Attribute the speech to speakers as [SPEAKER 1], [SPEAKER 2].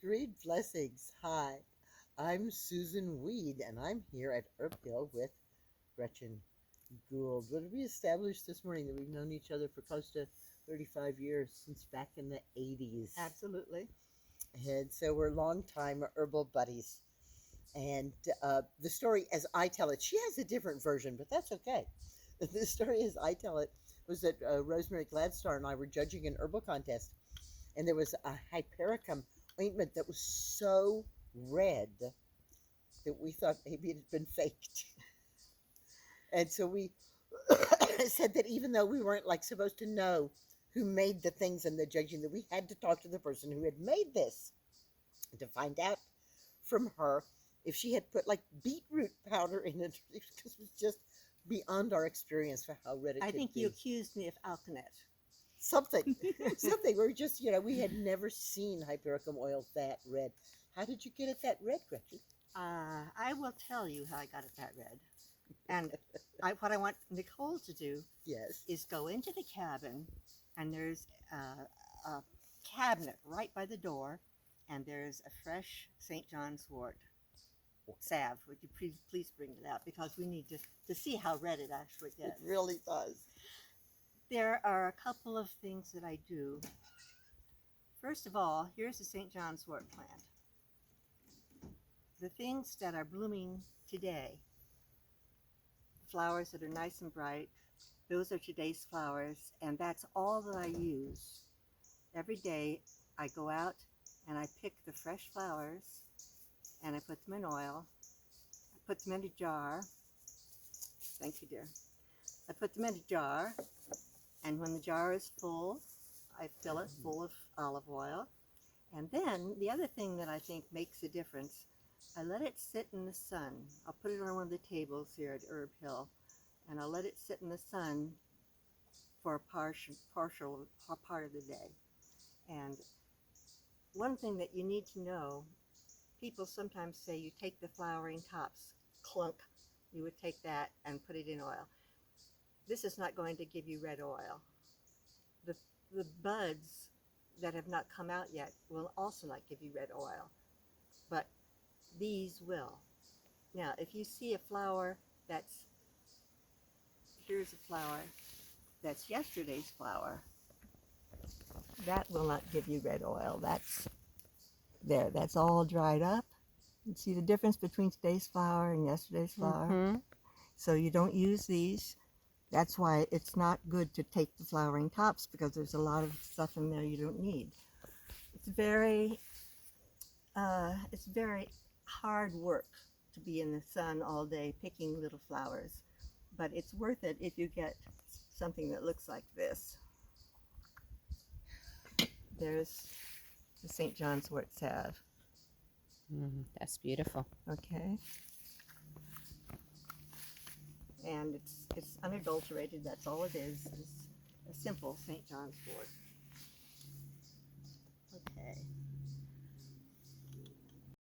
[SPEAKER 1] Great blessings. Hi, I'm Susan Weed, and I'm here at Herb Hill with Gretchen Gould. What did we establish this morning? That we've known each other for close to 35 years, since back in the 80s.
[SPEAKER 2] Absolutely.
[SPEAKER 1] And so we're longtime herbal buddies. And the story, as I tell it, she has a different version, but that's okay. The story, as I tell it, was that Rosemary Gladstar and I were judging an herbal contest, and there was a hypericum ointment that was so red that we thought maybe it had been faked. And so we said that even though we weren't like supposed to know who made the things in the judging, that we had to talk to the person who had made this to find out from her if she had put like beetroot powder in it, because it was just beyond our experience for how red it
[SPEAKER 2] I
[SPEAKER 1] could
[SPEAKER 2] think
[SPEAKER 1] be.
[SPEAKER 2] you accused me of alkanet.
[SPEAKER 1] Something, something. We're just, we had never seen hypericum oil that red. How did you get it that red, Gretchen?
[SPEAKER 2] I will tell you how I got it that red. And what I want Nicole to do
[SPEAKER 1] Yes.
[SPEAKER 2] is go into the cabin, and there's a cabinet right by the door, and there's a fresh St. John's wort salve. Would you please bring it out, because we need to see how red it actually
[SPEAKER 1] It
[SPEAKER 2] gets.
[SPEAKER 1] really does.
[SPEAKER 2] There are a couple of things that I do. First of all, here's the St. John's wort plant. The things that are blooming today, flowers that are nice and bright, those are today's flowers, and that's all that I use. Every day I go out and I pick the fresh flowers and I put them in oil. I put them in a jar. Thank you, dear. I put them in a jar, and when the jar is full, I fill it full of olive oil. And then the other thing that I think makes a difference, I let it sit in the sun. I'll put it on one of the tables here at Herb Hill, and I'll let it sit in the sun for a partial part of the day. And one thing that you need to know, people sometimes say you take the flowering tops, clunk, you would take that and put it in oil. This is not going to give you red oil. The buds that have not come out yet will also not give you red oil, but these will. Now, if you see a flower here's a flower that's yesterday's flower, that will not give you red oil. That's all dried up. You see the difference between today's flower and yesterday's flower?
[SPEAKER 1] Mm-hmm.
[SPEAKER 2] So you don't use these. That's why it's not good to take the flowering tops, because there's a lot of stuff in there you don't need. It's very hard work to be in the sun all day picking little flowers, but it's worth it if you get something that looks like this. There's the St. John's wort salve.
[SPEAKER 3] That's beautiful.
[SPEAKER 2] Okay. And it's unadulterated. That's all it is. It's a simple St. John's wort. Okay.